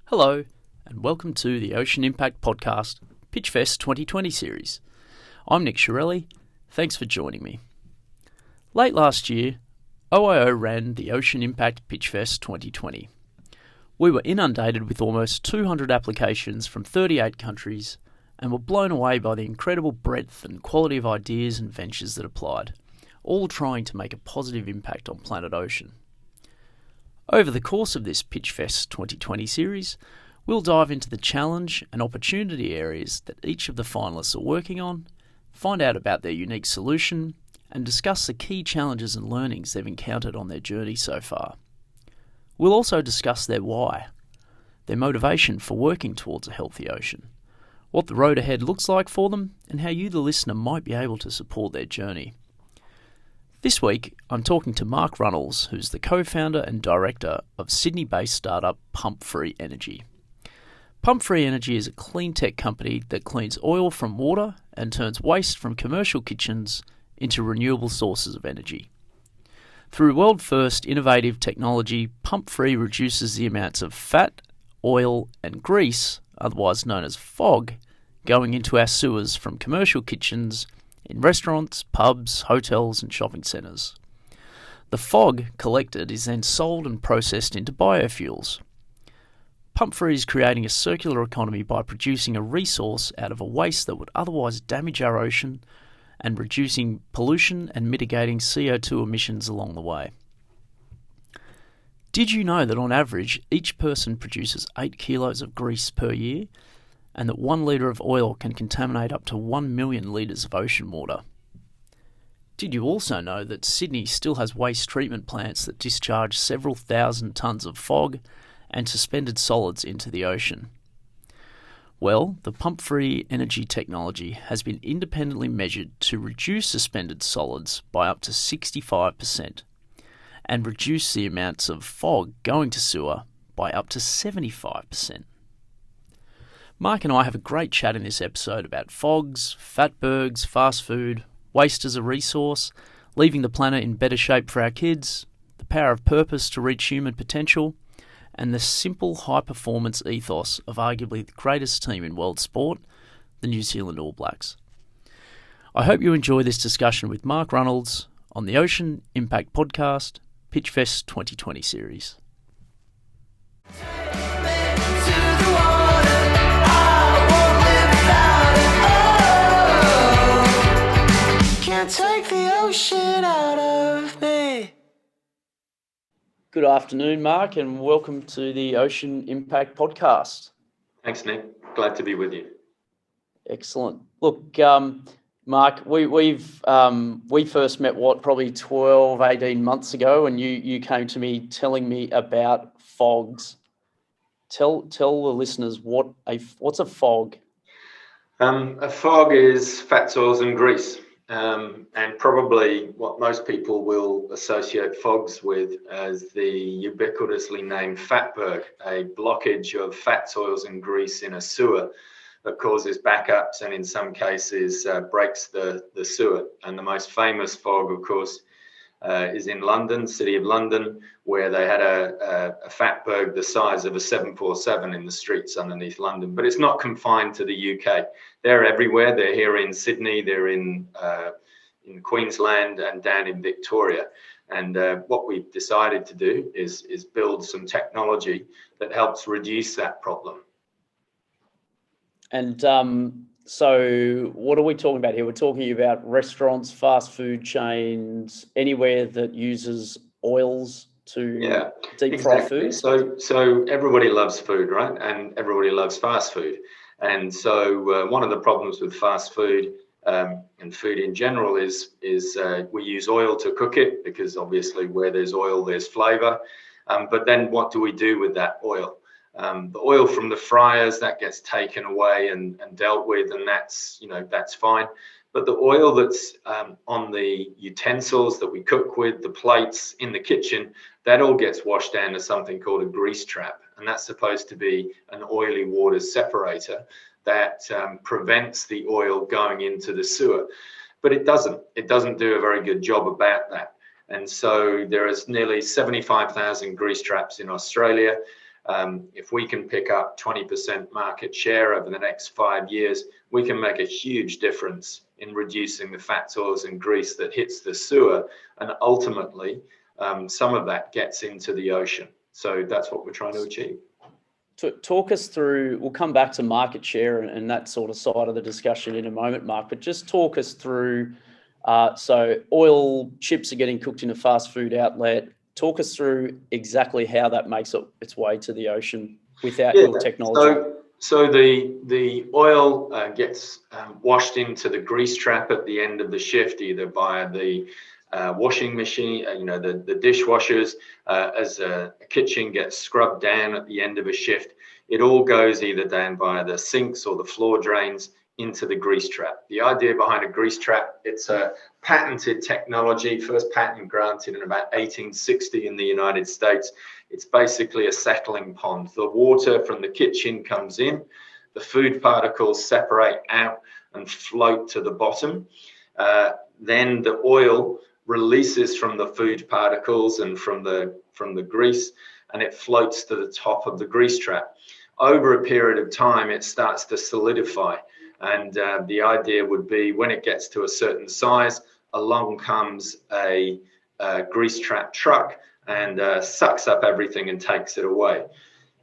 Hello, and welcome to the Ocean Impact Podcast Pitchfest 2020 series. I'm Nick Chiarelli. Thanks for joining me. Late last year, OIO ran the Ocean Impact Pitchfest 2020. We were inundated with almost 200 applications from 38 countries and were blown away by the incredible breadth and quality of ideas and ventures that applied, all trying to make a positive impact on planet Ocean. Over the course of this Pitchfest 2020 series, we'll dive into the challenge and opportunity areas that each of the finalists are working on, find out about their unique solution, and discuss the key challenges and learnings they've encountered on their journey so far. We'll also discuss their why, their motivation for working towards a healthy ocean, what the road ahead looks like for them, and how you, the listener, might be able to support their journey. This week, I'm talking to Mark Runnals, who's the co-founder and director of Sydney-based startup PumpFree Energy. PumpFree Energy is a clean tech company that cleans oil from water and turns waste from commercial kitchens into renewable sources of energy. Through world-first innovative technology, PumpFree reduces the amounts of fat, oil and grease, otherwise known as fog, going into our sewers from commercial kitchens in restaurants, pubs, hotels and shopping centres. The fog collected is then sold and processed into biofuels. PumpFree is creating a circular economy by producing a resource out of a waste that would otherwise damage our ocean and reducing pollution and mitigating CO2 emissions along the way. Did you know that on average each person produces 8 kilos of grease per year, and that 1 litre of oil can contaminate up to 1 million litres of ocean water? Did you also know that Sydney still has waste treatment plants that discharge several thousand tonnes of fog and suspended solids into the ocean? Well, the PumpFree Energy technology has been independently measured to reduce suspended solids by up to 65% and reduce the amounts of fog going to sewer by up to 75%. Mark and I have a great chat in this episode about fogs, fatbergs, fast food, waste as a resource, leaving the planet in better shape for our kids, the power of purpose to reach human potential, and the simple high-performance ethos of arguably the greatest team in world sport, the New Zealand All Blacks. I hope you enjoy this discussion with Mark Runnals on the Ocean Impact Podcast Pitchfest 2020 series. Can't take the ocean out of me. Good afternoon, Mark, and welcome to the Ocean Impact Podcast. Thanks, Nick. Glad to be with you. Excellent. Look, Mark, we first met, probably 12, 18 months ago, and you came to me telling me about fogs. Tell the listeners what's a fog? A fog is fats, oils and grease. And probably what most people will associate fogs with as the ubiquitously named fatberg, a blockage of fats, oils and grease in a sewer that causes backups and in some cases breaks the sewer. And the most famous fog, of course, is in London, City of London, where they had a fatberg the size of a 747 in the streets underneath London. But it's not confined to the UK. They're everywhere. They're here in Sydney, they're in Queensland and down in Victoria. And what we've decided to do is build some technology that helps reduce that problem. And so what are we talking about here? We're talking about restaurants, fast food chains, anywhere that uses oils to deep fry food. So everybody loves food, right? And everybody loves fast food. And so one of the problems with fast food and food in general is we use oil to cook it, because obviously where there's oil, there's flavor. But then what do we do with that oil? The oil from the fryers, that gets taken away and dealt with, and that's fine. But the oil that's on the utensils that we cook with, the plates in the kitchen, that all gets washed down to something called a grease trap. And that's supposed to be an oily water separator that prevents the oil going into the sewer. But it doesn't do a very good job about that. And so there is nearly 75,000 grease traps in Australia. If we can pick up 20% market share over the next 5 years, we can make a huge difference in reducing the fats, oils and grease that hits the sewer, and ultimately some of that gets into the ocean. So that's what we're trying to achieve. Talk us through, we'll come back to market share and that sort of side of the discussion in a moment, Mark, but just talk us through, so oil chips are getting cooked in a fast food outlet. Talk us through exactly how that makes its way to the ocean without your technology. So the oil gets washed into the grease trap at the end of the shift, either via the washing machine, the dishwashers, as a kitchen gets scrubbed down at the end of a shift. It all goes either down via the sinks or the floor drains into the grease trap. The idea behind a grease trap, it's a patented technology, first patent granted in about 1860 in the United States. It's basically a settling pond. The water from the kitchen comes in, the food particles separate out and float to the bottom. Then the oil releases from the food particles and from the grease, and it floats to the top of the grease trap. Over a period of time, it starts to solidify. And the idea would be when it gets to a certain size, along comes a grease trap truck and sucks up everything and takes it away.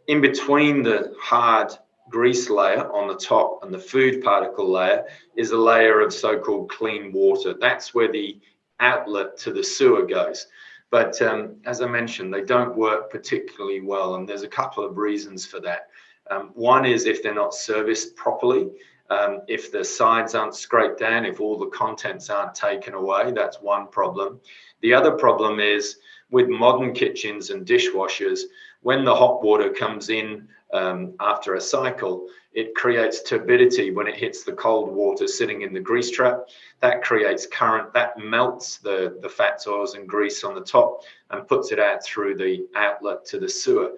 In between the hard grease layer on the top and the food particle layer is a layer of so-called clean water. That's where the outlet to the sewer goes. But as I mentioned, they don't work particularly well, and there's a couple of reasons for that. One is if they're not serviced properly, if the sides aren't scraped down, if all the contents aren't taken away, that's one problem. The other problem is with modern kitchens and dishwashers, when the hot water comes in after a cycle, it creates turbidity when it hits the cold water sitting in the grease trap. That creates current, that melts the fats, oils and grease on the top and puts it out through the outlet to the sewer.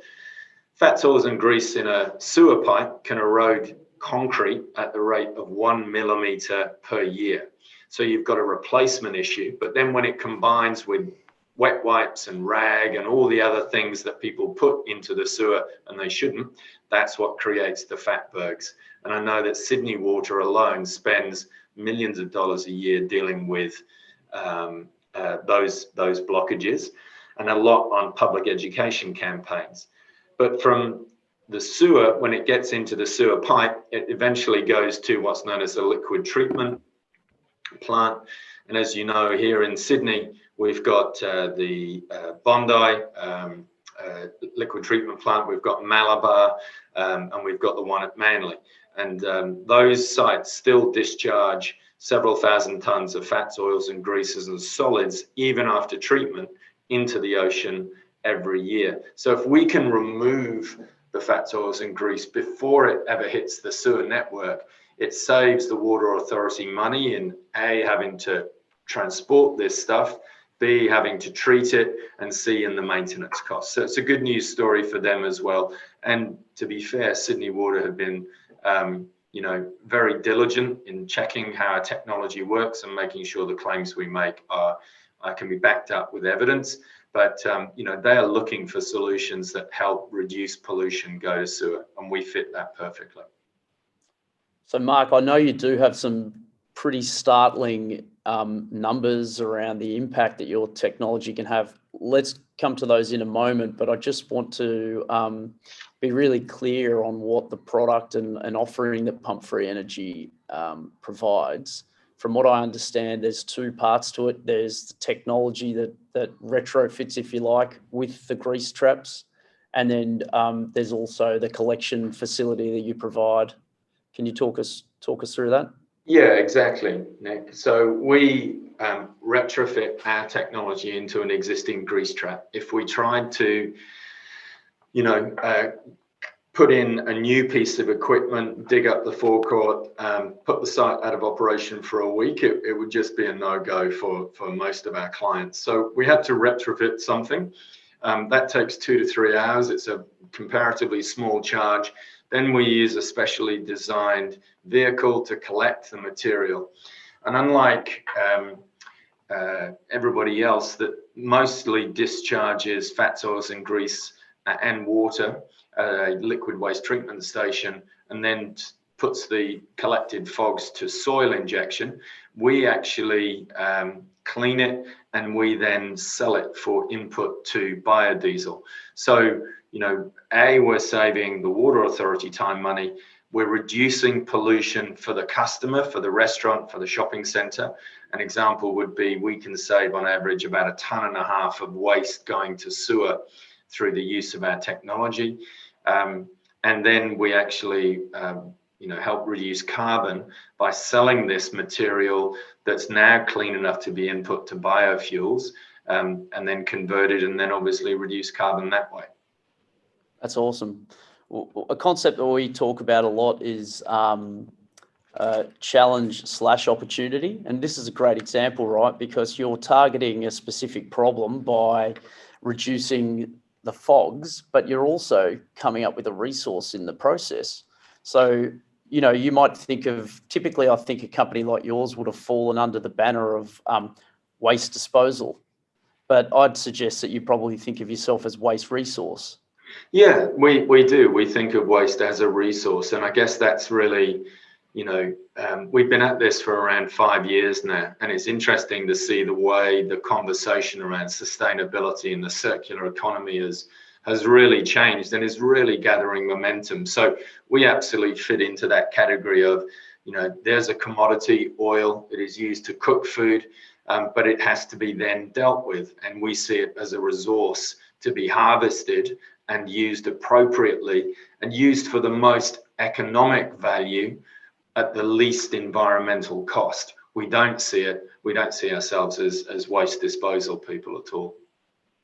Fats, oils and grease in a sewer pipe can erode concrete at the rate of 1 millimeter per year. So you've got a replacement issue, but then when it combines with wet wipes and rag and all the other things that people put into the sewer and they shouldn't, that's what creates the fatbergs. And I know that Sydney Water alone spends millions of dollars a year dealing with those blockages, and a lot on public education campaigns. But from the sewer, when it gets into the sewer pipe, it eventually goes to what's known as a liquid treatment plant. And as you know, here in Sydney, we've got the Bondi liquid treatment plant, we've got Malabar, and we've got the one at Manly. And those sites still discharge several thousand tons of fats, oils and greases and solids, even after treatment, into the ocean every year. So if we can remove the fats, oils and grease before it ever hits the sewer network, it saves the water authority money in A, having to transport this stuff, B, having to treat it, and C, in the maintenance costs. So it's a good news story for them as well. And to be fair, Sydney Water have been very diligent in checking how our technology works and making sure the claims we make can be backed up with evidence. But they are looking for solutions that help reduce pollution, go to sewer, and we fit that perfectly. So, Mark, I know you do have some pretty startling numbers around the impact that your technology can have. Let's come to those in a moment, but I just want to be really clear on what the product and offering that PumpFree Energy provides. From what I understand, there's two parts to it. There's the technology that retrofits, if you like, with the grease traps, and then there's also the collection facility that you provide. Can you talk us through that? Yeah, exactly, Nick. So we retrofit our technology into an existing grease trap. If we tried to, put in a new piece of equipment, dig up the forecourt, put the site out of operation for a week, it would just be a no-go for most of our clients. So we had to retrofit something. That takes 2 to 3 hours. It's a comparatively small charge. Then we use a specially designed vehicle to collect the material. And unlike everybody else that mostly discharges fats, oils and grease and water at a liquid waste treatment station, and then puts the collected fogs to soil injection. We actually clean it, and we then sell it for input to biodiesel. So, we're saving the Water Authority time, money. We're reducing pollution for the customer, for the restaurant, for the shopping centre. An example would be we can save on average about 1.5 tons of waste going to sewer through the use of our technology. And then we actually help reduce carbon by selling this material that's now clean enough to be input to biofuels, and then converted, and then obviously reduce carbon that way. That's awesome. A concept that we talk about a lot is challenge/opportunity. And this is a great example, right? Because you're targeting a specific problem by reducing the fogs, but you're also coming up with a resource in the process. So, you might think of, typically, I think a company like yours would have fallen under the banner of waste disposal. But I'd suggest that you probably think of yourself as waste resource. Yeah, we do. We think of waste as a resource. And I guess that's really, we've been at this for around 5 years now. And it's interesting to see the way the conversation around sustainability and the circular economy has really changed and is really gathering momentum. So we absolutely fit into that category of, there's a commodity, oil. It is used to cook food, but it has to be then dealt with. And we see it as a resource to be harvested and used appropriately and used for the most economic value at the least environmental cost. We don't see ourselves as waste disposal people at all.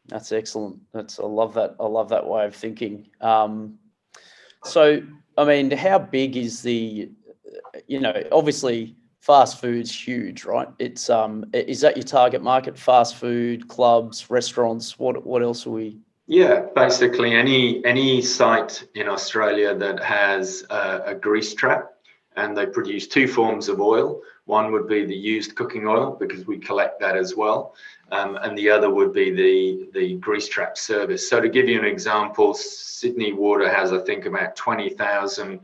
That's excellent. I love that. I love that way of thinking. So, I mean, how big is obviously fast food's huge, right? It's is that your target market? Fast food, clubs, restaurants. What else are we? Yeah, basically any site in Australia that has a grease trap, and they produce two forms of oil. One would be the used cooking oil, because we collect that as well, and the other would be the grease trap service. So to give you an example, Sydney Water has, I think, about 20,000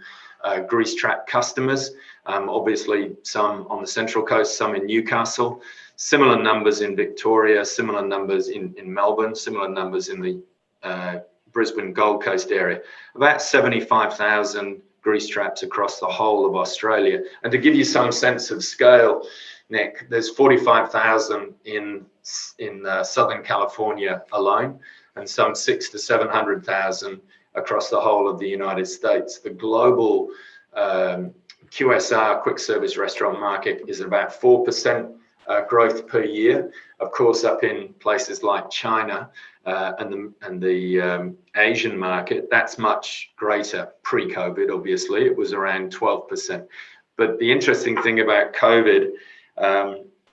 grease trap customers. Obviously, some on the Central Coast, some in Newcastle. Similar numbers in Victoria, similar numbers in Melbourne, similar numbers in the Brisbane Gold Coast area. About 75,000 grease traps across the whole of Australia. And to give you some sense of scale, Nick, there's 45,000 in Southern California alone, and some 600,000 to 700,000 across the whole of the United States. The global QSR, quick service restaurant market, is about 4% growth per year. Of course, up in places like China and the Asian market, that's much greater. Pre-COVID, obviously, it was around 12%. But the interesting thing about COVID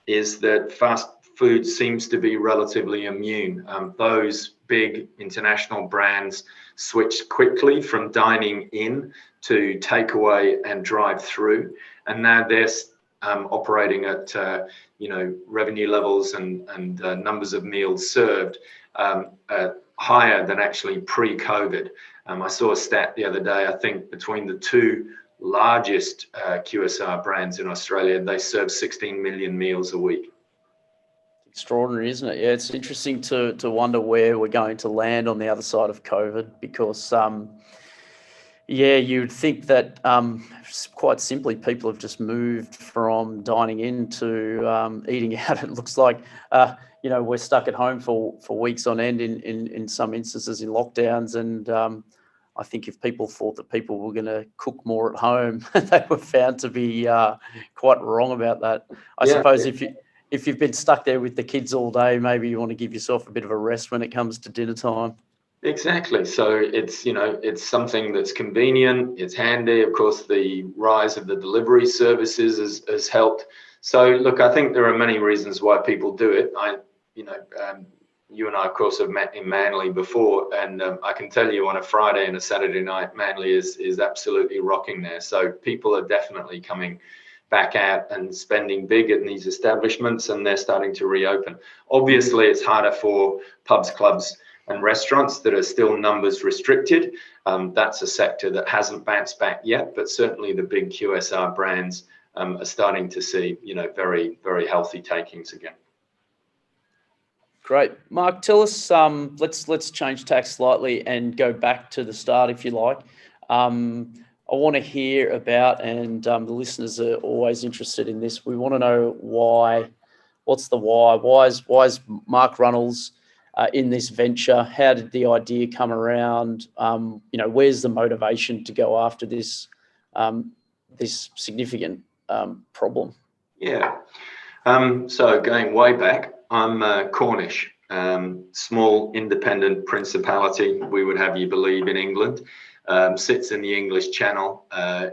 is that fast food seems to be relatively immune. Those big international brands switched quickly from dining in to takeaway and drive through, and now they're operating at revenue levels and numbers of meals served higher than actually pre-COVID. I saw a stat the other day. I think between the two largest QSR brands in Australia, they serve 16 million meals a week. Extraordinary, isn't it? Yeah, it's interesting to wonder where we're going to land on the other side of COVID, because you'd think that quite simply people have just moved from dining in to eating out. It looks like we're stuck at home for weeks on end in some instances in lockdowns, and I think if people thought that people were going to cook more at home, they were found to be quite wrong about that. I suppose if you've been stuck there with the kids all day, maybe you want to give yourself a bit of a rest when it comes to dinner time. Exactly. So it's something that's convenient, it's handy. Of course, the rise of the delivery services has helped. So look, I think there are many reasons why people do it. You and I, of course, have met in Manly before, and I can tell you on a Friday and a Saturday night, Manly is absolutely rocking there. So people are definitely coming back out and spending big in these establishments, and they're starting to reopen. Obviously, it's harder for pubs, clubs, and restaurants that are still numbers restricted. That's a sector that hasn't bounced back yet, but certainly the big QSR brands are starting to see, very, very healthy takings again. Great. Mark, tell us, let's change tack slightly and go back to the start, if you like. I want to hear about, and the listeners are always interested in this, we want to know why. What's the why? Why is Mark Runnals in this venture? How did the idea come around? Where's the motivation to go after this this significant problem? Yeah. So going way back, I'm Cornish, small independent principality, we would have you believe, in England. Sits in the English Channel.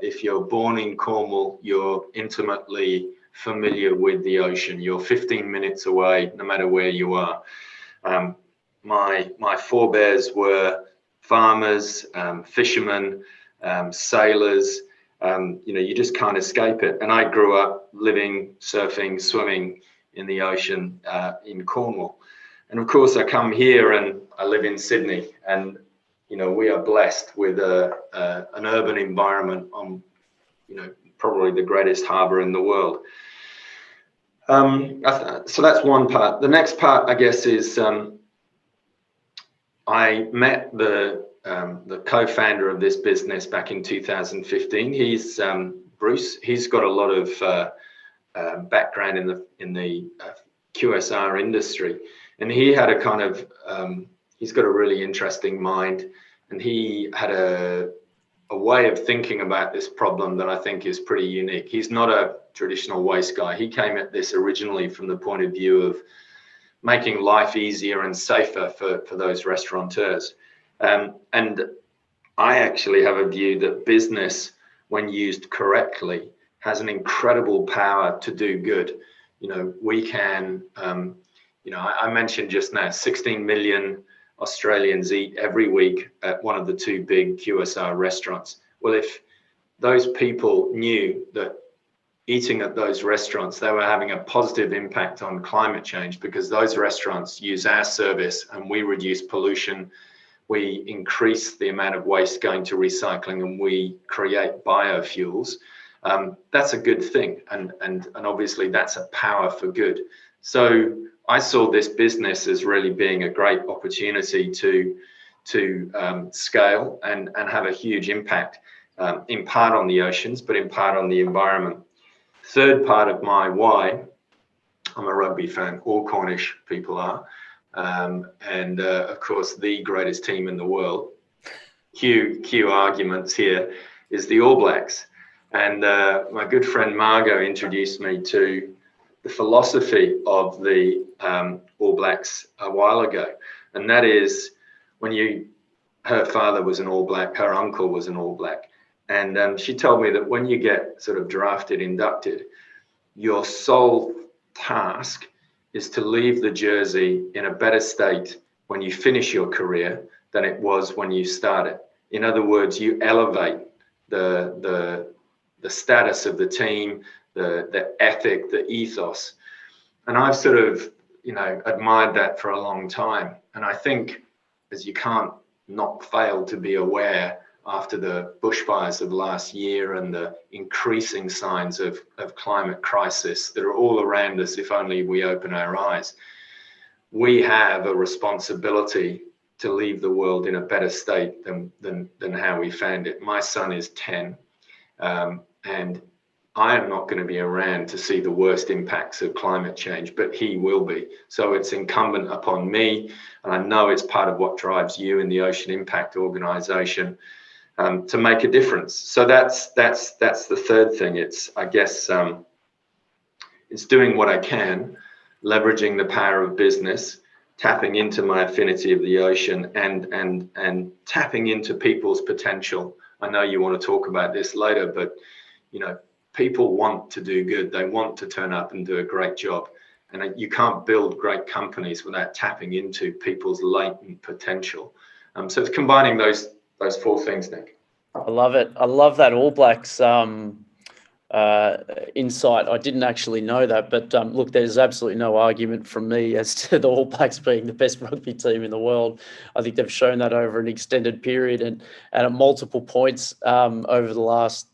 If you're born in Cornwall, you're intimately familiar with the ocean. You're 15 minutes away, no matter where you are. My forebears were farmers, fishermen, sailors. You just can't escape it. And I grew up living, surfing, swimming in the ocean in Cornwall. And of course, I come here and I live in Sydney, and we are blessed with an urban environment on, probably the greatest harbour in the world. So that's one part. The next part, I guess, is I met the co-founder of this business back in 2015. He's Bruce. He's got a lot of background in the QSR industry, and he had he's got a really interesting mind, and he had a way of thinking about this problem that I think is pretty unique. He's not a traditional waste guy. He came at this originally from the point of view of making life easier and safer for those restaurateurs. And I actually have a view that business, when used correctly, has an incredible power to do good. We can, I mentioned just now, 16 million Australians eat every week at one of the two big QSR restaurants. Well, if those people knew that eating at those restaurants, they were having a positive impact on climate change, because those restaurants use our service and we reduce pollution, we increase the amount of waste going to recycling, and we create biofuels, that's a good thing. And obviously that's a power for good. So I saw this business as really being a great opportunity to scale and have a huge impact, in part on the oceans, but in part on the environment. Third part of my why, I'm a rugby fan, all Cornish people are, and of course the greatest team in the world, Q arguments here, is the All Blacks. And my good friend Margot introduced me to the philosophy of the All Blacks a while ago, and that is, her father was an All Black, her uncle was an All Black, and she told me that when you get sort of drafted, inducted, your sole task is to leave the jersey in a better state when you finish your career than it was when you started. In other words, you elevate the status of the team, the ethic, the ethos. And I've sort of, admired that for a long time. And I think, as you can't not fail to be aware after the bushfires of last year and the increasing signs of climate crisis that are all around us, if only we open our eyes, we have a responsibility to leave the world in a better state than how we found it. My son is 10, and I am not going to be around to see the worst impacts of climate change, but he will be. So it's incumbent upon me, and I know it's part of what drives you in the Ocean Impact organization, to make a difference. So that's the third thing. It's, I guess, it's doing what I can, leveraging the power of business, tapping into my affinity of the ocean, and tapping into people's potential. I know you want to talk about this later, but people want to do good. They want to turn up and do a great job. And you can't build great companies without tapping into people's latent potential. So it's combining those four things, Nick. I love it. I love that All Blacks insight. I didn't actually know that, but look, there's absolutely no argument from me as to the All Blacks being the best rugby team in the world. I think they've shown that over an extended period and at multiple points over the last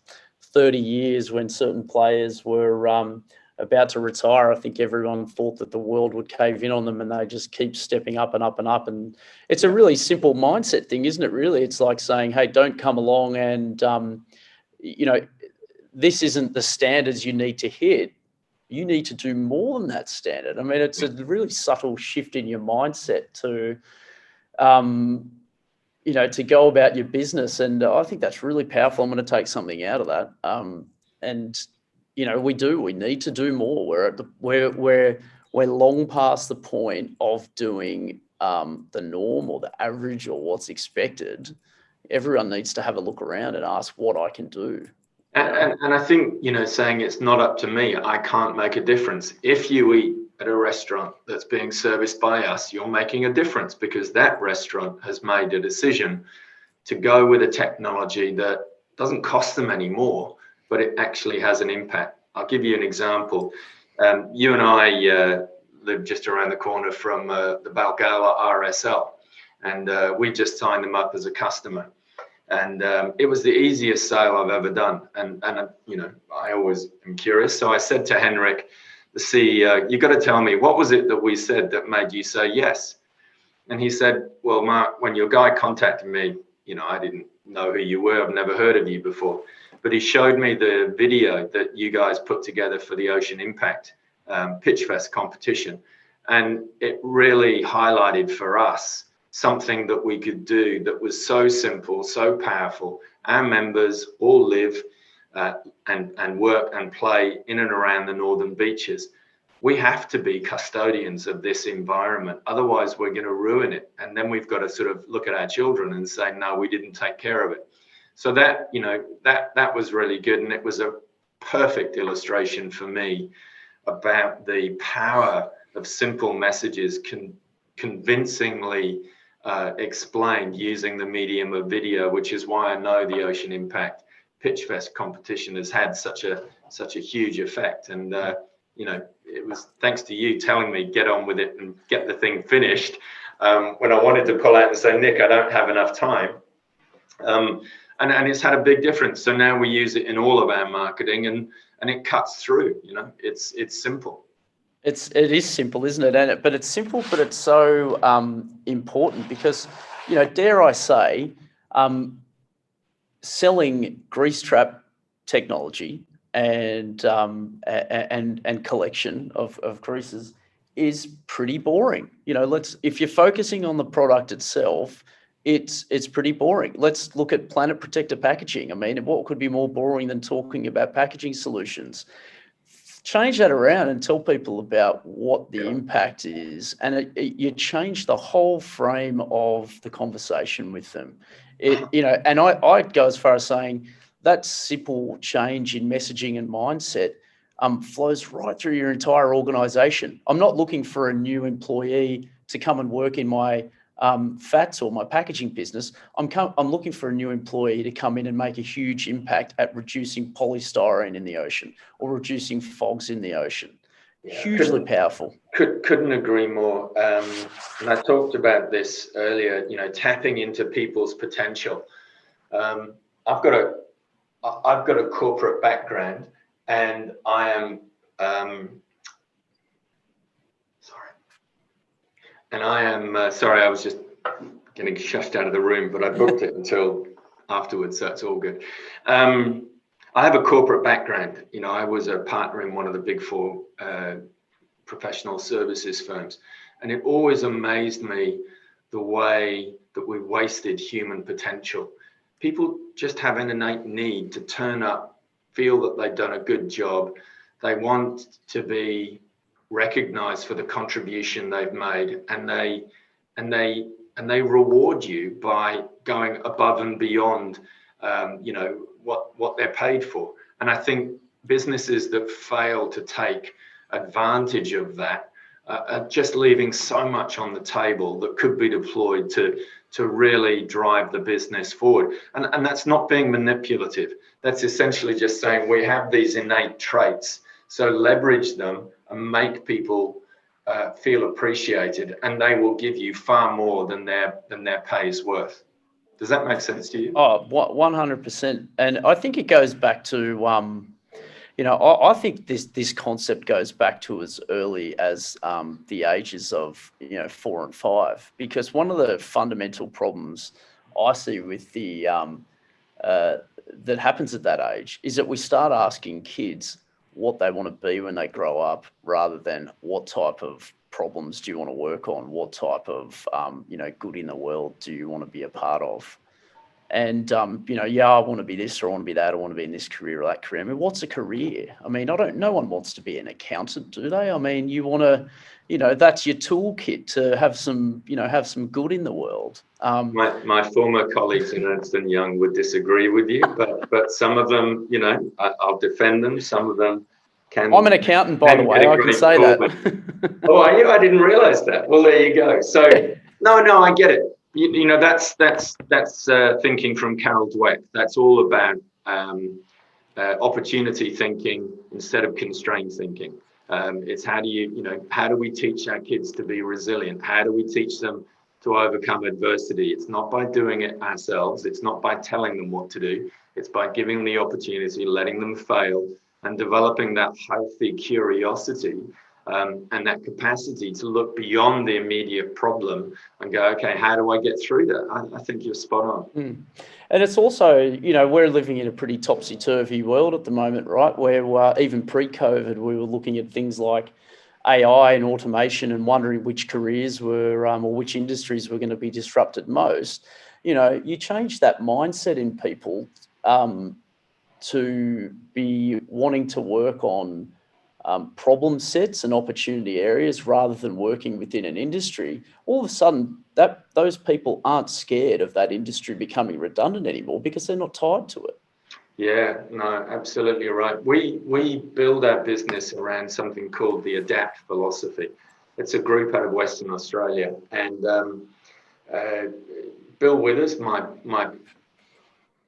30 years when certain players were about to retire. I think everyone thought that the world would cave in on them, and they just keep stepping up and up and up. And it's a really simple mindset thing, isn't it, really? It's like saying, hey, don't come along and, this isn't the standards you need to hit. You need to do more than that standard. I mean, it's a really subtle shift in your mindset to, to go about your business. And I think that's really powerful. I'm going to take something out of that. We need to do more. We're long past the point of doing the norm or the average or what's expected. Everyone needs to have a look around and ask what I can do. And I think, saying it's not up to me, I can't make a difference. If you eat at a restaurant that's being serviced by us, you're making a difference because that restaurant has made a decision to go with a technology that doesn't cost them any more, but it actually has an impact. I'll give you an example. You and I live just around the corner from the Balgala RSL, and we just signed them up as a customer. And it was the easiest sale I've ever done. And I always am curious. So I said to Henrik, the CEO, you got to tell me, what was it that we said that made you say yes? And he said, well, Mark, when your guy contacted me, I didn't know who you were. I've never heard of you before. But he showed me the video that you guys put together for the Ocean Impact Pitchfest competition. And it really highlighted for us something that we could do that was so simple, so powerful. Our members all live and work and play in and around the northern beaches. We have to be custodians of this environment. Otherwise, we're going to ruin it. And then we've got to sort of look at our children and say, no, we didn't take care of it. So that was really good. And it was a perfect illustration for me about the power of simple messages convincingly explained using the medium of video, which is why I know the Ocean Impact Pitchfest competition has had such a huge effect. And it was thanks to you telling me get on with it and get the thing finished when I wanted to pull out and say, Nick, I don't have enough time. And it's had a big difference. So now we use it in all of our marketing, and it cuts through. It's simple. It is simple, isn't it? But it's simple, but it's so important because, dare I say, selling grease trap technology and collection of greases is pretty boring. If you're focusing on the product itself, it's pretty boring. Let's look at Planet Protector packaging. I mean, what could be more boring than talking about packaging solutions? Change that around and tell people about what the impact is, and you change the whole frame of the conversation with them. And I'd go as far as saying that simple change in messaging and mindset flows right through your entire organization. I'm not looking for a new employee to come and work in my fats or my packaging business. I'm looking for a new employee to come in and make a huge impact at reducing polystyrene in the ocean or reducing fogs in the ocean. Hugely powerful. Couldn't agree more. And I talked about this earlier, tapping into people's potential. I've got a corporate background, and I am sorry, I was just getting shushed out of the room, but I booked it until afterwards, so it's all good. I have a corporate background. I was a partner in one of the big four professional services firms, and it always amazed me the way that we wasted human potential. People just have an innate need to turn up, feel that they've done a good job. They want to be recognized for the contribution they've made, and they reward you by going above and beyond what they're paid for. And I think businesses that fail to take advantage of that are just leaving so much on the table that could be deployed to to really drive the business forward. And that's not being manipulative. That's essentially just saying we have these innate traits, so leverage them and make people feel appreciated, and they will give you far more than their pay is worth. Does that make sense to you? Oh, 100%. And I think it goes back to, I think this concept goes back to as early as the ages of 4 and 5, because one of the fundamental problems I see with the that happens at that age is that we start asking kids what they want to be when they grow up, rather than what type of problems do you want to work on, what type of good in the world do you want to be a part of. And, I want to be this, or I want to be that, I want to be in this career or that career. I mean, what's a career? I mean, no one wants to be an accountant, do they? I mean, you want to, that's your toolkit to have some good in the world. My former colleagues in Ernst & Young would disagree with you, but some of them, I'll defend them. Some of them can. I'm an accountant, by the way, I can say that. Oh, are you? I didn't realize that. Well, there you go. So, no, I get it. That's thinking from Carol Dweck. That's all about opportunity thinking instead of constraint thinking. It's how do we teach our kids to be resilient? How do we teach them to overcome adversity? It's not by doing it ourselves. It's not by telling them what to do. It's by giving them the opportunity, letting them fail, and developing that healthy curiosity and that capacity to look beyond the immediate problem and go, okay, how do I get through that? I think you're spot on. And it's also, we're living in a pretty topsy-turvy world at the moment, right? Where even pre-COVID, we were looking at things like AI and automation and wondering which careers were or which industries were going to be disrupted most. You change that mindset in people to be wanting to work on problem sets and opportunity areas rather than working within an industry. All of a sudden, those people aren't scared of that industry becoming redundant anymore because they're not tied to it. Yeah, no, absolutely right. We build our business around something called the ADAPT philosophy. It's a group out of Western Australia, and Bill Withers, my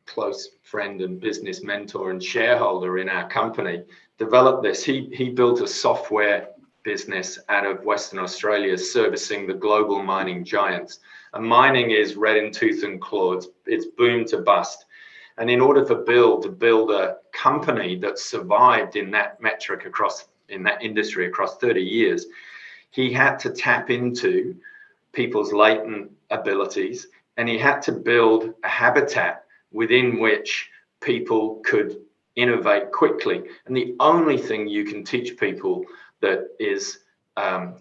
close friend and business mentor and shareholder in our company, developed this. He built a software business out of Western Australia servicing the global mining giants. And mining is red in tooth and claw. It's boom to bust. And in order for Bill to build a company that survived in that metric in that industry across 30 years, he had to tap into people's latent abilities, and he had to build a habitat within which people could innovate quickly. And the only thing you can teach people that is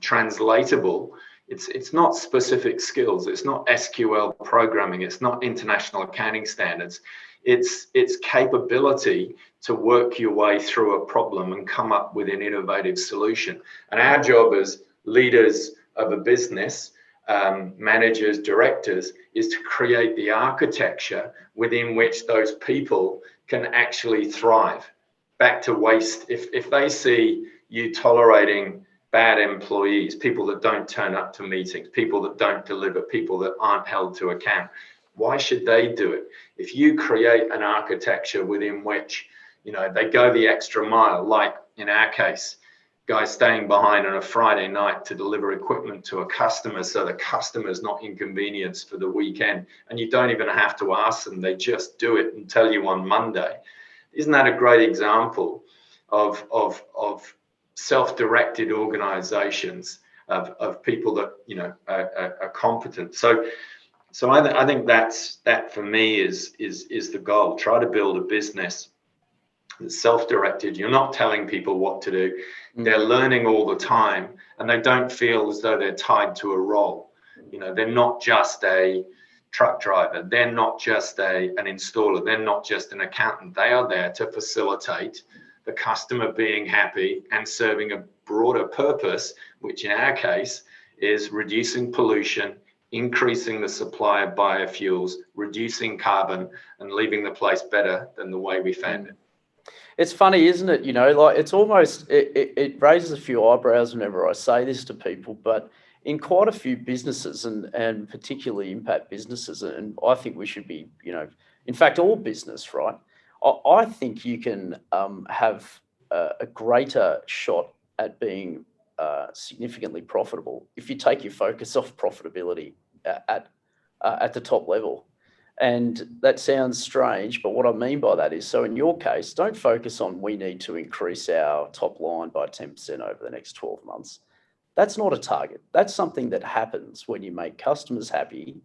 translatable, it's not specific skills, it's not SQL programming, it's not international accounting standards, it's capability to work your way through a problem and come up with an innovative solution. And our job as leaders of a business, managers, directors, is to create the architecture within which those people can actually thrive. Back to waste. If they see you tolerating bad employees, people that don't turn up to meetings, people that don't deliver, people that aren't held to account, why should they do it? If you create an architecture within which, they go the extra mile, like in our case, guys staying behind on a Friday night to deliver equipment to a customer so the customer's not inconvenienced for the weekend, and you don't even have to ask them, they just do it and tell you on Monday. Isn't that a great example of self-directed organizations, of people that are competent? So I think that for me is the goal. Try to build a business that's self-directed. You're not telling people what to do. They're learning all the time, and they don't feel as though they're tied to a role. They're not just a truck driver. They're not just an installer. They're not just an accountant. They are there to facilitate the customer being happy and serving a broader purpose, which in our case is reducing pollution, increasing the supply of biofuels, reducing carbon, and leaving the place better than the way we found it. It's funny, isn't it? It's almost, it raises a few eyebrows whenever I say this to people, but in quite a few businesses and particularly impact businesses, and I think we should be, in fact, all business, right? I think you can have a greater shot at being significantly profitable if you take your focus off profitability at the top level. And that sounds strange, but what I mean by that is, so in your case, don't focus on we need to increase our top line by 10% over the next 12 months. That's not a target. That's something that happens when you make customers happy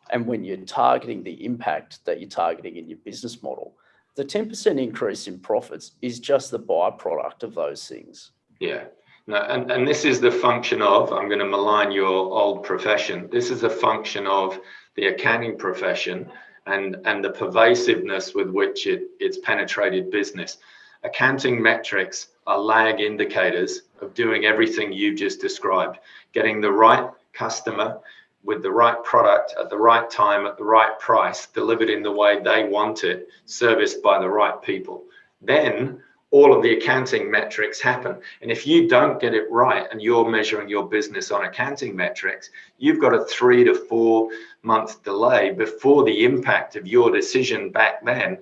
and when you're targeting the impact that you're targeting in your business model. The 10% increase in profits is just the byproduct of those things. Yeah. No, and this is the function of, I'm going to malign your old profession, this is a function of the accounting profession and the pervasiveness with which it's penetrated business. Accounting metrics are lag indicators of doing everything you just described, getting the right customer with the right product at the right time, at the right price, delivered in the way they want it, serviced by the right people. Then all of the accounting metrics happen. And if you don't get it right and you're measuring your business on accounting metrics, you've got a 3 to 4 month delay before the impact of your decision back then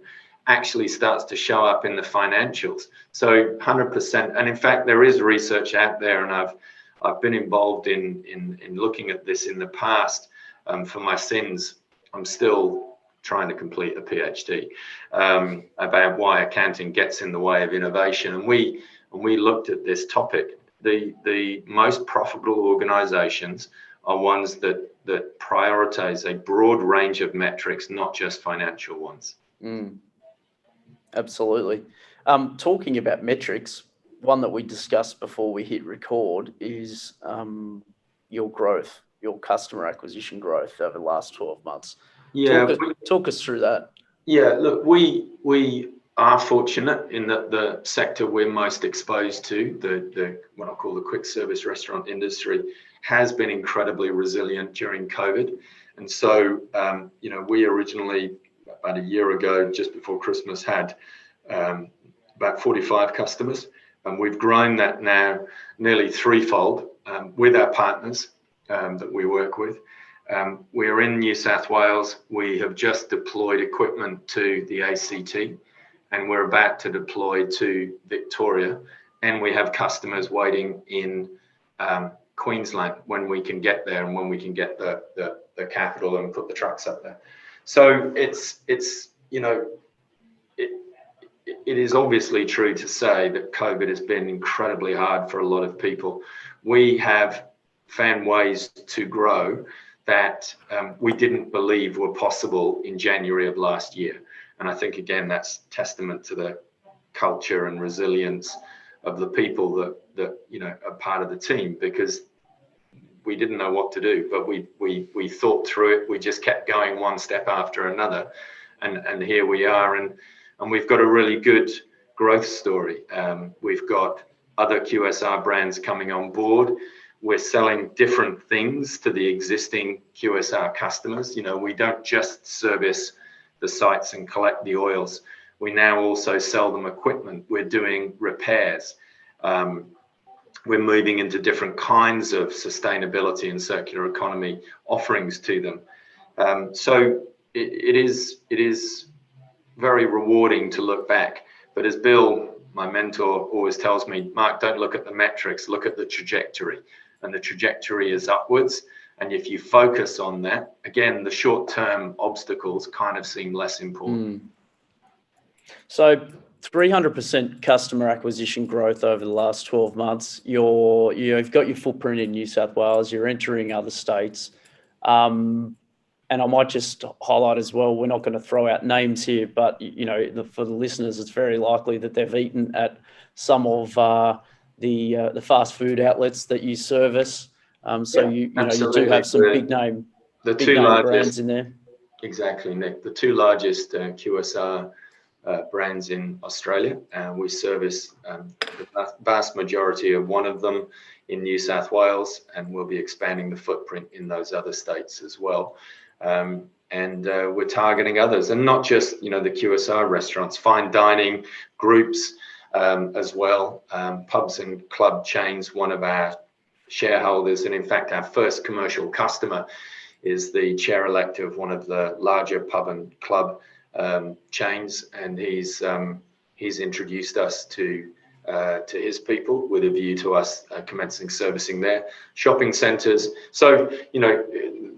actually starts to show up in the financials. So 100%. And in fact, there is research out there, and I've been involved in looking at this in the past. For my sins, I'm still trying to complete a PhD about why accounting gets in the way of innovation. And we looked at this topic. The most profitable organizations are ones that prioritize a broad range of metrics, not just financial ones. Absolutely. Talking about metrics, one that we discussed before we hit record is your growth, your customer acquisition growth over the last 12 months. Yeah, talk us through that. Yeah, look, we are fortunate in that the sector we're most exposed to, the what I call the quick service restaurant industry, has been incredibly resilient during COVID. And so, we originally, about a year ago, just before Christmas, had about 45 customers. And we've grown that now nearly threefold with our partners that we work with. We're in New South Wales. We have just deployed equipment to the ACT, and we're about to deploy to Victoria. And we have customers waiting in Queensland when we can get there and when we can get the capital and put the trucks up there. So it is obviously true to say that COVID has been incredibly hard for a lot of people. We have found ways to grow that we didn't believe were possible in January of last year. And I think, again, that's testament to the culture and resilience of the people that are part of the team, because we didn't know what to do, but we thought through it. We just kept going one step after another. And here we are. And we've got a really good growth story. We've got other QSR brands coming on board. We're selling different things to the existing QSR customers. We don't just service the sites and collect the oils. We now also sell them equipment. We're doing repairs. We're moving into different kinds of sustainability and circular economy offerings to them. So it is very rewarding to look back. But as Bill, my mentor, always tells me, Mark, don't look at the metrics, look at the trajectory. And the trajectory is upwards. And if you focus on that, again, the short-term obstacles kind of seem less important. So 300% customer acquisition growth over the last 12 months. You've got your footprint in New South Wales. You're entering other states. And I might just highlight as well, we're not going to throw out names here, but for the listeners, it's very likely that they've eaten at some of the fast food outlets that you service. You do have some big name brands in there. Exactly, Nick. The two largest QSR brands in Australia. We service the vast majority of one of them in New South Wales, and we'll be expanding the footprint in those other states as well. And we're targeting others, and not just the QSR restaurants, fine dining groups as well, pubs and club chains. One of our shareholders, and in fact our first commercial customer is the chair-elect of one of the larger pub and club chains, and he's introduced us to his people with a view to us commencing servicing their shopping centres. So,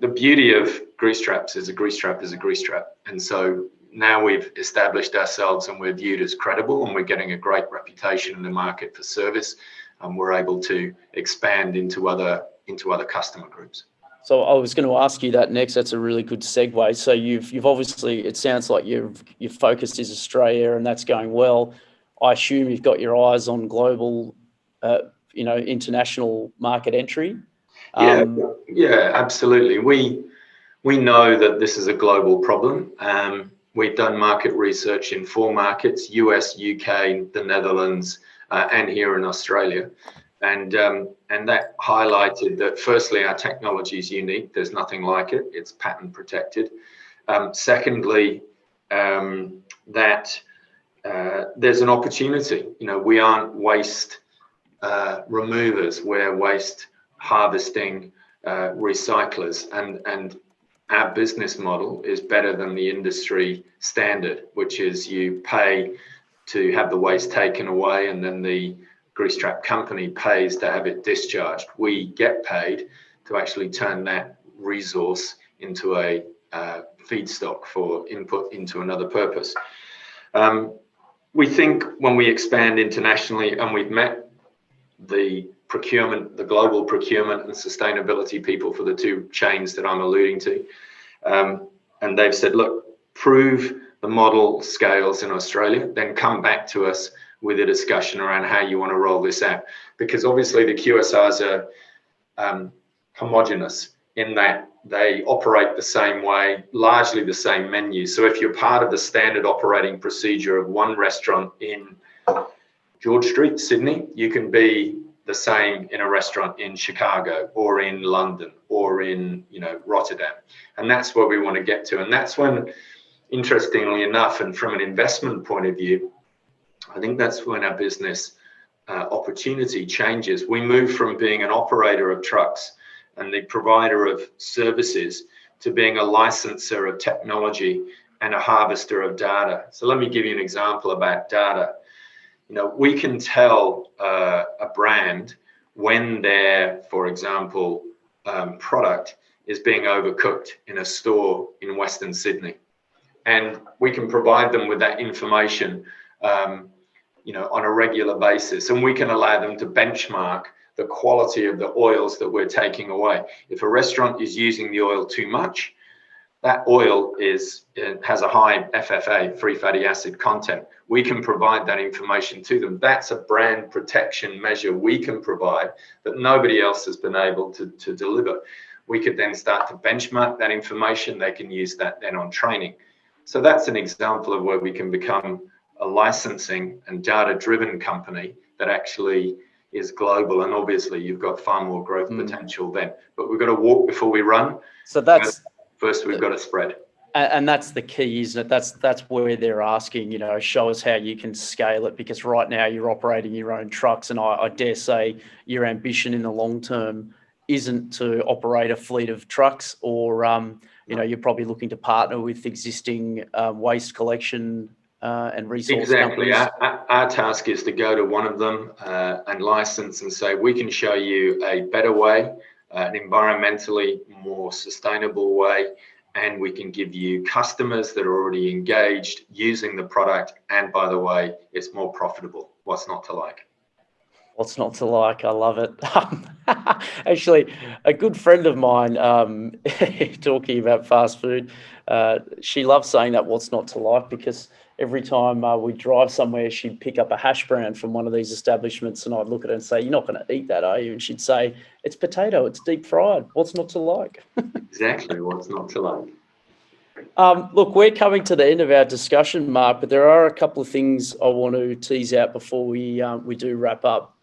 the beauty of grease traps is a grease trap is a grease trap. And so now we've established ourselves and we're viewed as credible, and we're getting a great reputation in the market for service, and we're able to expand into other customer groups. So I was going to ask you that next. That's a really good segue. So you've obviously, it sounds like your focus is Australia, and that's going well. I assume you've got your eyes on global, international market entry. Yeah, absolutely. We know that this is a global problem. We've done market research in 4 markets: US, UK, the Netherlands, and here in Australia. And that highlighted that, firstly, our technology is unique. There's nothing like it. It's patent protected. Secondly, that there's an opportunity. We aren't waste removers. We're waste harvesting recyclers. And our business model is better than the industry standard, which is you pay to have the waste taken away, and then the grease trap company pays to have it discharged. We get paid to actually turn that resource into a feedstock for input into another purpose. We think when we expand internationally, and we've met the global procurement and sustainability people for the 2 chains that I'm alluding to, and they've said, look, prove the model scales in Australia, then come back to us with a discussion around how you want to roll this out. Because obviously the QSRs are homogenous in that they operate the same way, largely the same menu. So if you're part of the standard operating procedure of one restaurant in George Street, Sydney, you can be the same in a restaurant in Chicago or in London or in Rotterdam. And that's where we want to get to. And that's when, interestingly enough, and from an investment point of view, I think that's when our business opportunity changes. We move from being an operator of trucks and the provider of services to being a licensor of technology and a harvester of data. So let me give you an example about data. We can tell a brand when their, for example, product is being overcooked in a store in Western Sydney. And we can provide them with that information on a regular basis, and we can allow them to benchmark the quality of the oils that we're taking away. If a restaurant is using the oil too much, that oil has a high FFA, free fatty acid content. We can provide that information to them. That's a brand protection measure we can provide that nobody else has been able to deliver. We could then start to benchmark that information. They can use that then on training. So that's an example of where we can become a licensing and data-driven company that actually is global. And obviously, you've got far more growth potential then. But we've got to walk before we run. So that's first we've got to spread. And that's the key, isn't it? That's where they're asking, show us how you can scale it, because right now you're operating your own trucks, and I dare say your ambition in the long term isn't to operate a fleet of trucks, or you're probably looking to partner with existing waste collection and resource companies. Exactly. Our task is to go to one of them and license and say, we can show you a better way, an environmentally more sustainable way, and we can give you customers that are already engaged using the product. And by the way, it's more profitable. What's not to like? What's not to like? I love it. Actually, a good friend of mine, talking about fast food, she loves saying that, what's not to like, because every time we drive somewhere, she'd pick up a hash brown from one of these establishments, and I'd look at her and say, you're not going to eat that, are you? And she'd say, it's potato, it's deep fried. What's not to like? Exactly, what's not to like. Look, we're coming to the end of our discussion, Mark, but there are a couple of things I want to tease out before we do wrap up.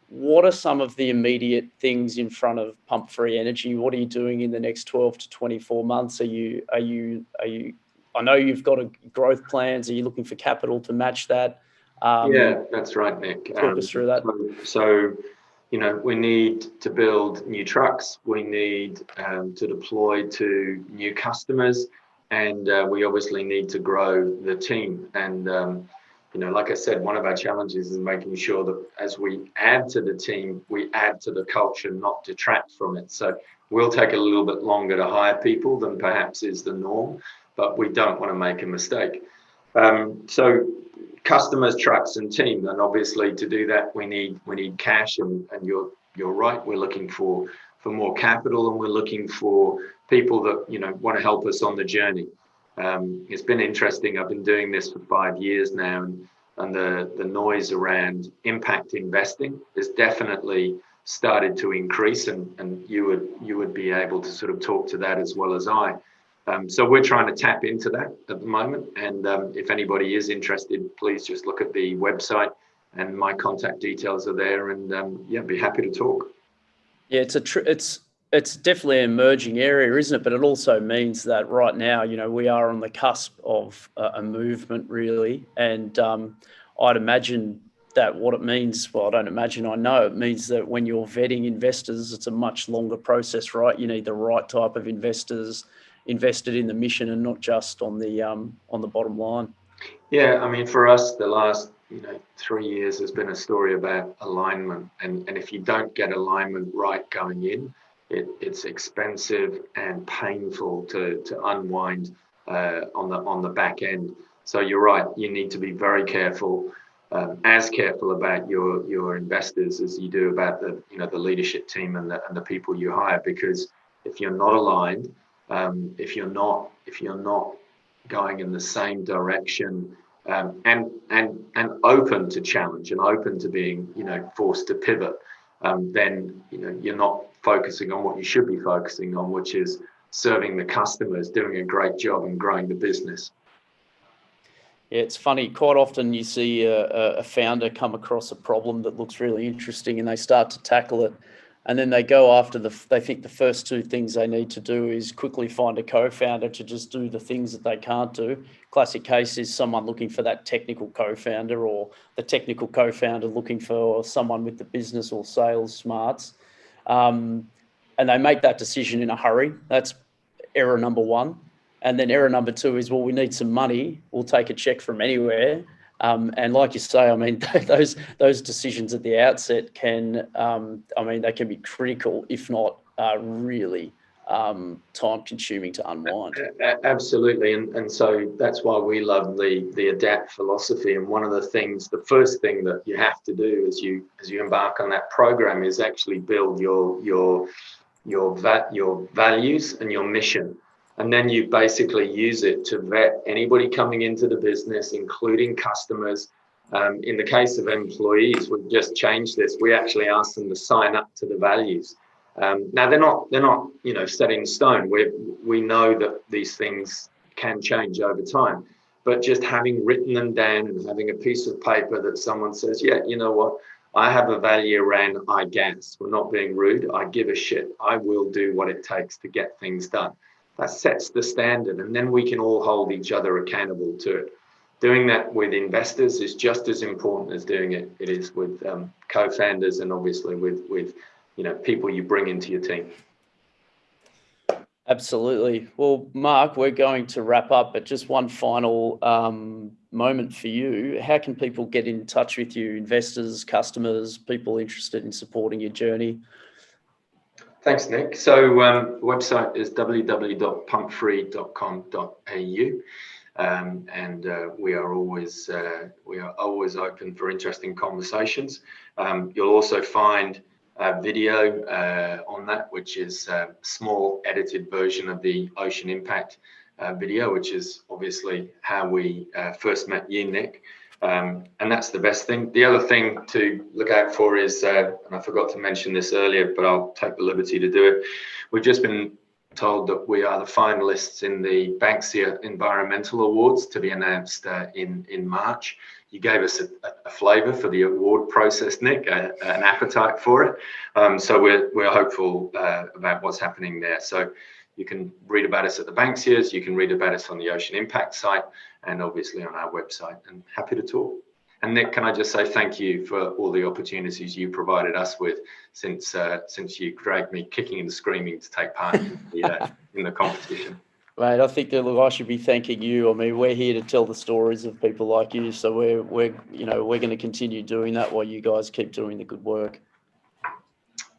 What are some of the immediate things in front of PumpFree Energy? What are you doing in the next 12 to 24 months? Are you? I know you've got growth plans. Are you looking for capital to match that? Yeah, that's right, Nick. Talk us through that. So we need to build new trucks, we need to deploy to new customers, and we obviously need to grow the team. And like I said, one of our challenges is making sure that as we add to the team, we add to the culture, not detract from it. So we'll take a little bit longer to hire people than perhaps is the norm, but we don't want to make a mistake. So customers, trucks, and team, and obviously to do that we need cash. And you're right, we're looking for more capital, and we're looking for people that want to help us on the journey. It's been interesting. I've been doing this for 5 years now, and the noise around impact investing has definitely started to increase, and you would be able to sort of talk to that as well as I. So we're trying to tap into that at the moment, and if anybody is interested, please just look at the website, and my contact details are there, and be happy to talk. Yeah, it's definitely an emerging area, isn't it? But it also means that right now, we are on the cusp of a movement, really. And I'd imagine that what it means, well, I don't imagine, I know it means that when you're vetting investors, it's a much longer process, right? You need the right type of investors invested in the mission and not just on the bottom line. Yeah, I mean, for us, the last 3 years has been a story about alignment, and if you don't get alignment right going in, it's expensive and painful to unwind on the back end. So you're right, you need to be very careful, as careful about your investors as you do about the leadership team and the people you hire, because if you're not aligned, if you're not going in the same direction, and open to challenge and open to being forced to pivot, then you're not focusing on what you should be focusing on, which is serving the customers, doing a great job, and growing the business. Yeah, it's funny. Quite often you see a founder come across a problem that looks really interesting, and they start to tackle it. And then they go after they think the first two things they need to do is quickly find a co-founder to just do the things that they can't do. Classic case is someone looking for that technical co-founder, or the technical co-founder looking for someone with the business or sales smarts. And they make that decision in a hurry. That's error number one. And then error number two is, well, we need some money. We'll take a check from anywhere. And like you say, I mean, those decisions at the outset can, they can be critical, if not really time-consuming to unwind. Absolutely, and so that's why we love the adapt philosophy. And one of the first thing that you have to do as you embark on that program is actually build your values and your mission. And then you basically use it to vet anybody coming into the business, including customers. In the case of employees, we've just changed this. We actually ask them to sign up to the values. Now they're not set in stone. We know that these things can change over time, but just having written them down and having a piece of paper that someone says, yeah, you know what, I have a value around I gas. We're not being rude. I give a shit. I will do what it takes to get things done. That sets the standard, and then we can all hold each other accountable to it. Doing that with investors is just as important as doing it is with co-founders, and obviously with people you bring into your team. Absolutely. Well, Mark, we're going to wrap up, but just one final moment for you. How can people get in touch with you, investors, customers, people interested in supporting your journey? Thanks, Nick. So the website is www.pumpfree.com.au, and we are always open for interesting conversations. You'll also find a video on that, which is a small edited version of the Ocean Impact video, which is obviously how we first met you, Nick. And that's the best thing. The other thing to look out for is, and I forgot to mention this earlier, but I'll take the liberty to do it. We've just been told that we are the finalists in the Banksia Environmental Awards, to be announced in March. You gave us a flavour for the award process, Nick, an appetite for it. So we're hopeful about what's happening there. So you can read about us at the Banksias, you can read about us on the Ocean Impact site, and obviously on our website. And happy to talk. And Nick, can I just say thank you for all the opportunities you provided us with since you dragged me kicking and screaming to take part in the competition. Mate, I think that I should be thanking you. I mean, we're here to tell the stories of people like you, so we're going to continue doing that while you guys keep doing the good work.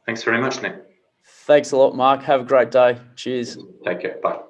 Thanks very much, Nick. Thanks a lot, Mark. Have a great day. Cheers. Take care. Bye.